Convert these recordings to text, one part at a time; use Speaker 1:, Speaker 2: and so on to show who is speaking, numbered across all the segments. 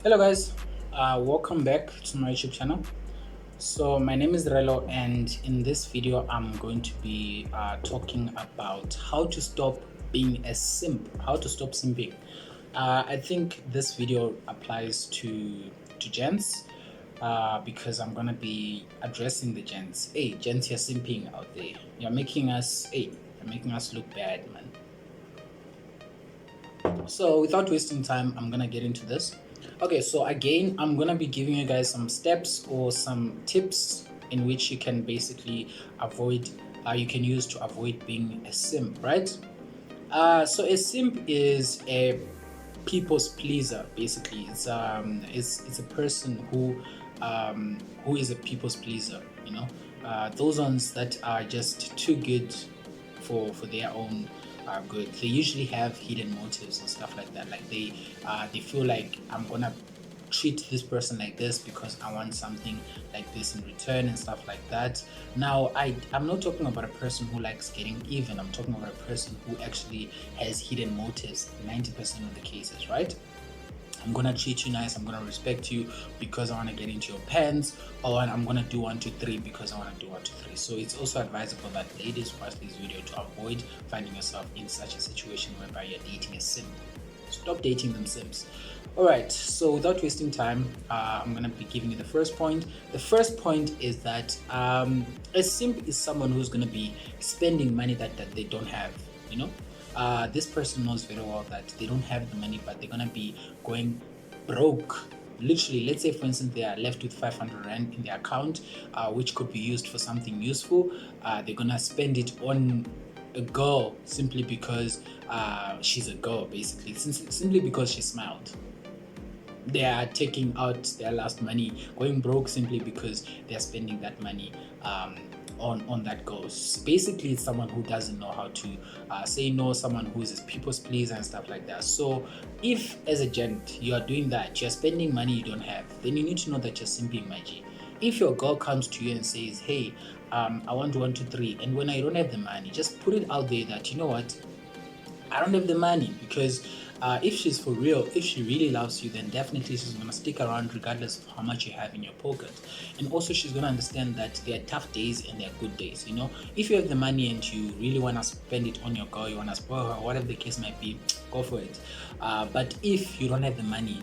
Speaker 1: Hello guys, welcome back to my YouTube channel. So my name is Relo, and in this video I'm going to be talking about how to stop being a simp, how to stop simping. I think this video applies to gents because I'm gonna be addressing the gents. Hey gents, you're simping out there. You're making us look bad, man. So without wasting time, I'm gonna get into this. Okay, so again, I'm gonna be giving you guys some steps or some tips in which you can basically avoid, you can use to avoid being a simp, right? So a simp is a people's pleaser. Basically, it's a person who is a people's pleaser. You know, those ones that are just too good for their own good. They usually have hidden motives and stuff like that. Like they feel like I'm gonna treat this person like this because I want something like this in return and stuff like that. Now, I'm not talking about a person who likes getting even. I'm talking about a person who actually has hidden motives 90% of the cases, right? I'm gonna treat you nice, I'm gonna respect you because I wanna get into your pants, or I'm gonna do 1, 2, 3 because I wanna do 1, 2, 3. So it's also advisable that ladies watch this video to avoid finding yourself in such a situation whereby you're dating a simp. Stop dating them simps. Alright, so without wasting time, I'm gonna be giving you the first point. The first point is that a simp is someone who's gonna be spending money that they don't have, you know? This person knows very well that they don't have the money, but they're gonna be going broke. Literally, let's say for instance they are left with 500 rand in their account, which could be used for something useful. They're gonna spend it on a girl simply because she's a girl, basically, simply because she smiled. They are taking out their last money, going broke simply because they're spending that money on that girl. Basically, it's someone who doesn't know how to say no, someone who is a people's pleaser and stuff like that. So if as a gent you are doing that, you're spending money you don't have, then you need to know that you're simping, my G. If your girl comes to you and says, hey, I want 1, 2, 3, and when I don't have the money, just put it out there that, you know what, I don't have the money, because if she's for real, if she really loves you, then definitely she's gonna stick around regardless of how much you have in your pocket. And also she's gonna understand that there are tough days and there are good days. You know, if you have the money and you really wanna spend it on your girl, you wanna spoil her, whatever the case might be, go for it. But if you don't have the money,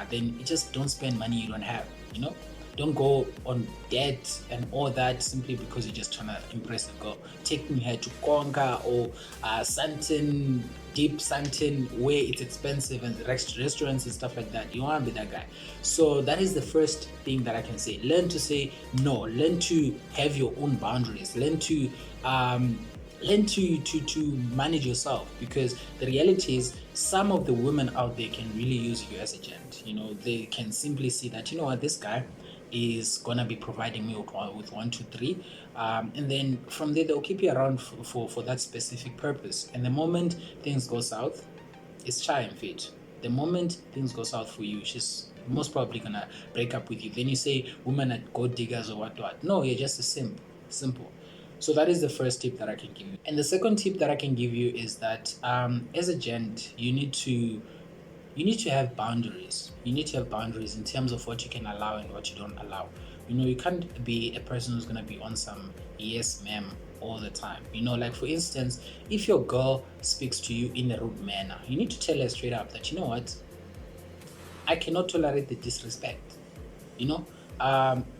Speaker 1: then you just don't spend money you don't have. You know, don't go on debt and all that simply because you're just trying to impress the girl. Taking her to Konka or Santin, deep Santin, where it's expensive, and restaurants and stuff like that. You want to be that guy. So that is the first thing that I can say. Learn to say no. Learn to have your own boundaries. Learn to manage yourself, because the reality is some of the women out there can really use you as a gent. You know, they can simply see that, you know what, this guy is gonna be providing me with 1, 2, 3, and then from there they'll keep you around for that specific purpose. And the moment things go south, it's shy and fit. The moment things go south for you, she's most probably gonna break up with you. Then you say women are gold diggers or what. No, you're just a simp. Simple. So that is the first tip that I can give you. And the second tip that I can give you is that as a gent, you need to have boundaries. You need to have boundaries in terms of what you can allow and what you don't allow. You know, you can't be a person who's gonna be on some yes ma'am all the time. You know, like for instance, if your girl speaks to you in a rude manner, you need to tell her straight up that, you know what, I cannot tolerate the disrespect. You know,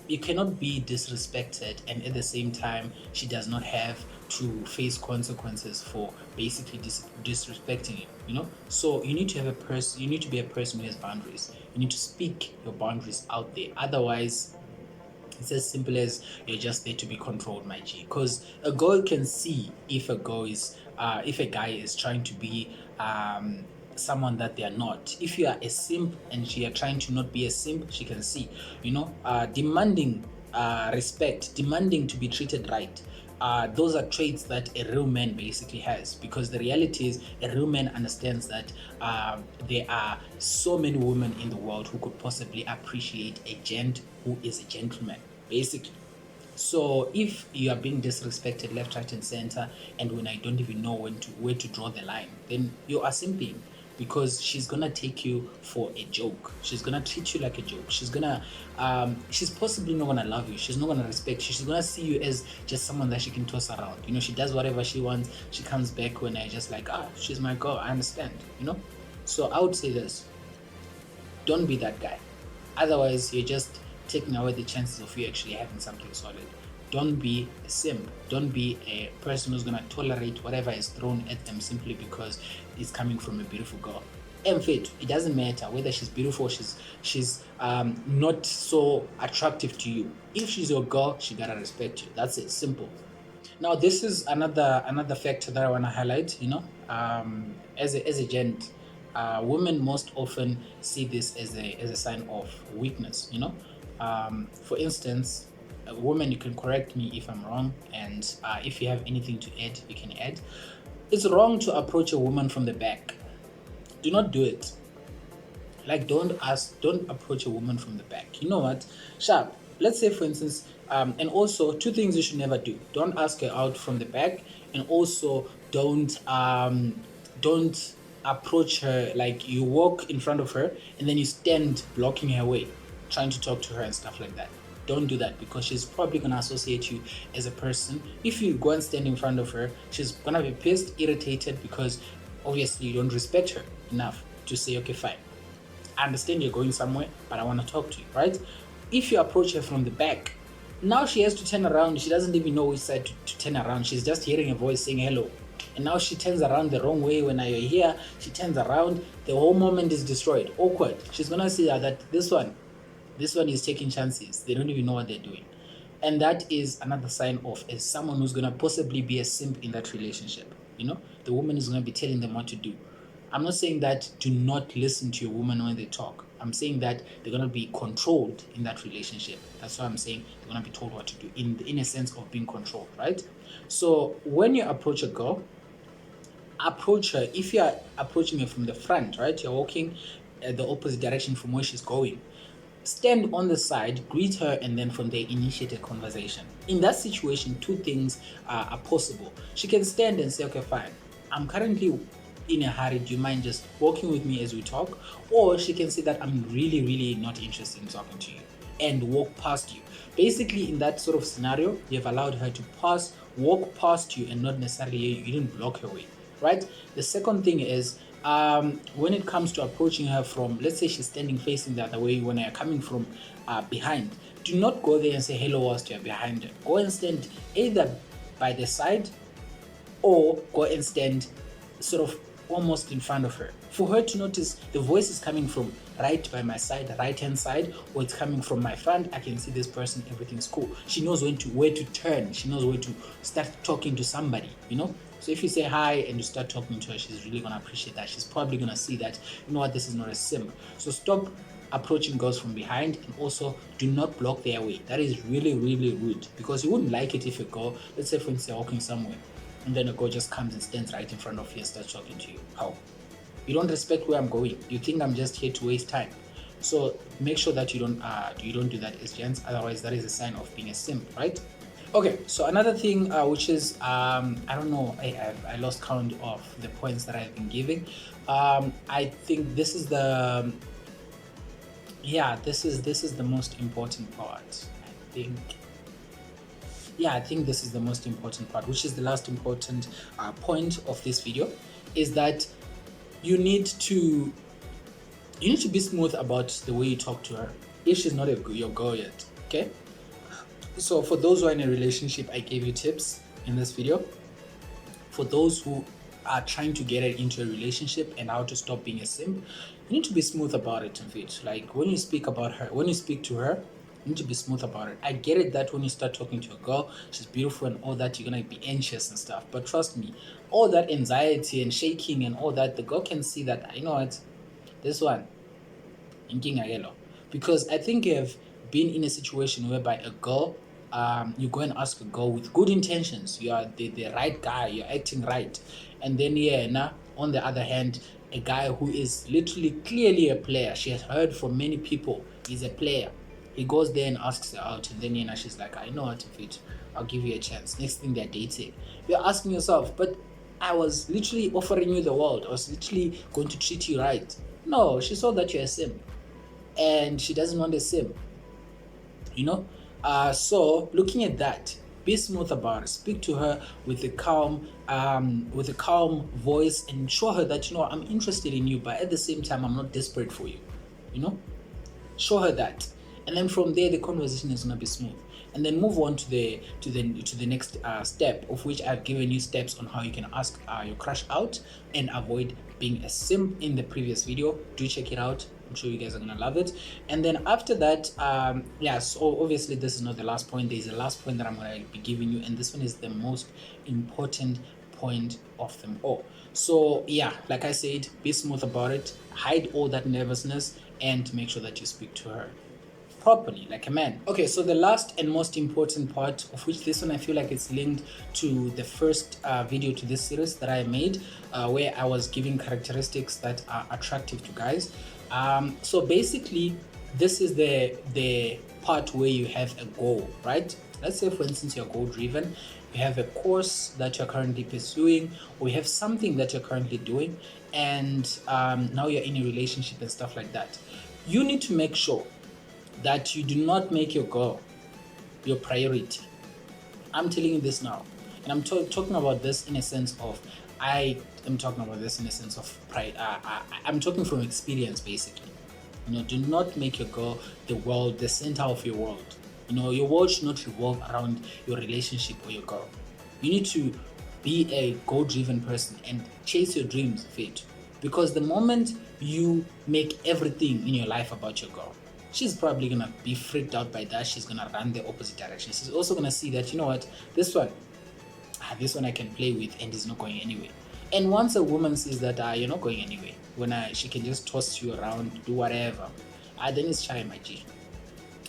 Speaker 1: you cannot be disrespected and at the same time she does not have to face consequences for basically disrespecting you. You know, so you need to have a person. You need to be a person who has boundaries. You need to speak your boundaries out there. Otherwise, it's as simple as you're just there to be controlled, my G. Because a girl can see if if a guy is trying to be someone that they are not. If you are a simp and she are trying to not be a simp, she can see. You know, demanding respect, demanding to be treated right. Those are traits that a real man basically has, because the reality is a real man understands that there are so many women in the world who could possibly appreciate a gent who is a gentleman, basically. So if you are being disrespected left, right, and center, and when I don't even know where to draw the line, then you are simping. because she's gonna take you for a joke. She's gonna treat you like a joke. She's possibly not gonna love you. She's not gonna respect you. She's gonna see you as just someone that she can toss around. She does whatever she wants. She comes back when I just like, she's my girl. I understand. So I would say this: don't be that guy. Otherwise, you're just taking away the chances of you actually having something solid. Don't be a simp. Don't be a person who's gonna tolerate whatever is thrown at them simply because it's coming from a beautiful girl. And fit, it doesn't matter whether she's beautiful or she's not so attractive to you. If she's your girl, she gotta respect you. That's it. Simple. Now, this is another factor that I want to highlight. As a gent, women most often see this as a sign of weakness. For instance, a woman, you can correct me if I'm wrong, and if you have anything to add, you can add. It's wrong to approach a woman from the back. Do not do it. Like, don't approach a woman from the back. You know what? Sharp. Let's say, for instance, and also two things you should never do: don't ask her out from the back, and also don't approach her like you walk in front of her and then you stand blocking her way, trying to talk to her and stuff like that. Don't do that, because she's probably gonna associate you as a person. If you go and stand in front of her, she's gonna be pissed, irritated, because obviously you don't respect her enough to say, okay, fine, I understand you're going somewhere, but I want to talk to you, right? If you approach her from the back, now she has to turn around. She doesn't even know which side to turn around. She's just hearing a voice saying hello. And now she turns around the wrong way. When you're here, she turns around. The whole moment is destroyed. Awkward. She's going to see that this one is taking chances. They don't even know what they're doing. And that is another sign of as someone who's going to possibly be a simp in that relationship. The woman is going to be telling them what to do. I'm not saying that do not listen to your woman when they talk. I'm saying that they're going to be controlled in that relationship. That's why I'm saying they're going to be told what to do in a sense of being controlled, right? So when you approach a girl, approach her. If you are approaching her from the front, right, you're walking the opposite direction from where she's going, stand on the side, greet her, and then from there initiate a conversation. In that situation, two things are possible. She can stand and say, okay, fine, I'm currently in a hurry, do you mind just walking with me as we talk? Or she can say that I'm really, really not interested in talking to you, and walk past you. Basically, in that sort of scenario, you have allowed her to walk past you, and not necessarily you didn't block her way, right? The second thing is, when it comes to approaching her from, let's say she's standing facing the other way, when you're coming from behind, do not go there and say hello whilst you're behind her. Go and stand either by the side, or go and stand sort of almost in front of her, for her to notice the voice is coming from right by my side, right hand side, or it's coming from my front. I can see this person, everything's cool. She knows where to turn. She knows where to start talking to somebody, So if you say hi and you start talking to her, she's really gonna appreciate that. She's probably gonna see that, this is not a simp. So stop approaching girls from behind, and also do not block their way. That is really, really rude, because you wouldn't like it if a girl, let's say for instance, you're walking somewhere, and then a girl just comes and stands right in front of you and starts talking to you. How? You don't respect where I'm going. You think I'm just here to waste time. So make sure that you don't do that as gents. Otherwise, that is a sign of being a simp, right? Okay. So another thing, which is I don't know, I lost count of the points that I've been giving. I think this is the this is the most important part. I think this is the most important part, which is the last important point of this video, is that you need to be smooth about the way you talk to her if she's not your girl yet. Okay, so for those who are in a relationship, I gave you tips in this video. For those who are trying to get into a relationship and how to stop being a simp, you need to be smooth about it. Like when you speak to her, you need to be smooth about it. I get it that when you start talking to a girl, she's beautiful and all that, you're gonna be anxious and stuff. But trust me, all that anxiety and shaking and all that, the girl can see that, you know what, this one, inking yellow. Because I think you've been in a situation whereby a girl, you go and ask a girl with good intentions. You are the right guy, you're acting right. And then on the other hand, a guy who is literally clearly a player. She has heard from many people he's a player. He goes there and asks her out, and then she's like, I know how to fit. I'll give you a chance. Next thing, they're dating. You're asking yourself, but I was literally offering you the world. I was literally going to treat you right. No, she saw that you're a simp, and she doesn't want a simp. You know, so looking at that, be smooth about it. Speak to her with a calm voice, and show her that, you know, I'm interested in you, but at the same time, I'm not desperate for you. You know, show her that, and then from there, the conversation is gonna be smooth. And then move on to the next step, of which I've given you steps on how you can ask your crush out and avoid being a simp in the previous video. Do check it out. I'm sure you guys are gonna love it. And then after that, so obviously this is not the last point. There's a last point that I'm gonna be giving you, and this one is the most important point of them all. So yeah, like I said, be smooth about it, hide all that nervousness, and make sure that you speak to her properly like a man. Okay, so the last and most important part, of which this one I feel like it's linked to the first video to this series that I made, where I was giving characteristics that are attractive to guys. So basically, this is the part where you have a goal, right? Let's say, for instance, you're goal driven. You have a course that you're currently pursuing, or you have something that you're currently doing, and now you're in a relationship and stuff like that. You need to make sure that you do not make your girl your priority. I'm telling you this now, and I'm talking about this in a sense of I'm talking from experience, basically. You know, do not make your girl the center of your world. You know, your world should not revolve around your relationship or your girl. You need to be a goal-driven person and chase your dreams, fit. Because the moment you make everything in your life about your girl, she's probably gonna be freaked out by that. She's gonna run the opposite direction. She's also gonna see that, you know what, this one I can play with and is not going anywhere. And once a woman sees that you're not going anywhere, she can just toss you around, do whatever, then it's chai, my G.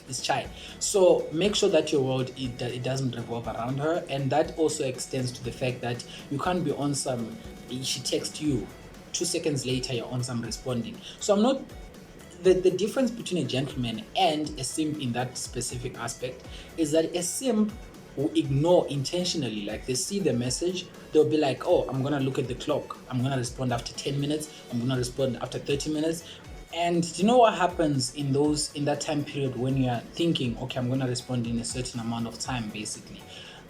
Speaker 1: It's chai. So make sure that your world it doesn't revolve around her, and that also extends to the fact that you can't be on some. She texts you, 2 seconds later you're on some responding. So I'm not. The difference between a gentleman and a simp in that specific aspect is that a simp will ignore intentionally. Like, they see the message, they'll be like, oh, I'm gonna look at the clock, I'm gonna respond after 10 minutes, I'm gonna respond after 30 minutes. And do you know what happens in that time period when you are thinking, okay, I'm gonna respond in a certain amount of time, basically?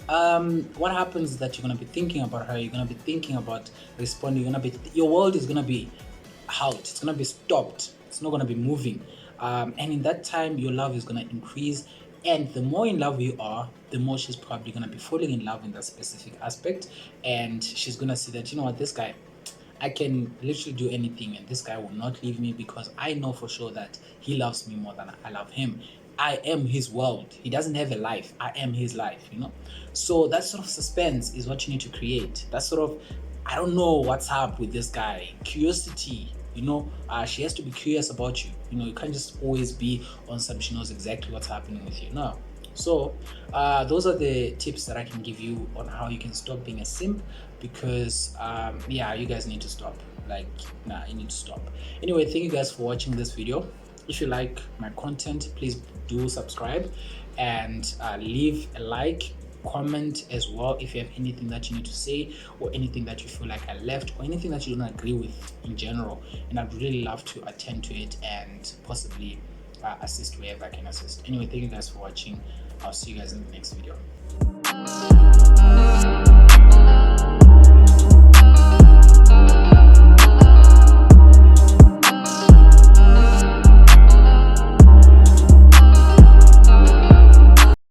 Speaker 1: What happens is that you're gonna be thinking about her, you're gonna be thinking about responding, your world is gonna be out, it's gonna be stopped, it's not gonna be moving. And in that time, your love is gonna increase. And the more in love you are, the more she's probably gonna be falling in love in that specific aspect. And she's gonna see that, you know what, this guy, I can literally do anything, and this guy will not leave me, because I know for sure that he loves me more than I love him. I am his world. He doesn't have a life. I am his life, you know? So that sort of suspense is what you need to create. That sort of, I don't know what's up with this guy. Curiosity, you know? She has to be curious about you. You know, you can't just always be on some, she knows exactly what's happening with you. No. So those are the tips that I can give you on how you can stop being a simp, because you guys need to stop. You need to stop. Anyway, thank you guys for watching this video. If you like my content, please do subscribe and leave a like, comment as well if you have anything that you need to say, or anything that you feel like I left, or anything that you don't agree with in general, and I'd really love to attend to it and possibly assist wherever I can assist. Anyway, thank you guys for watching. I'll see you guys in the next video.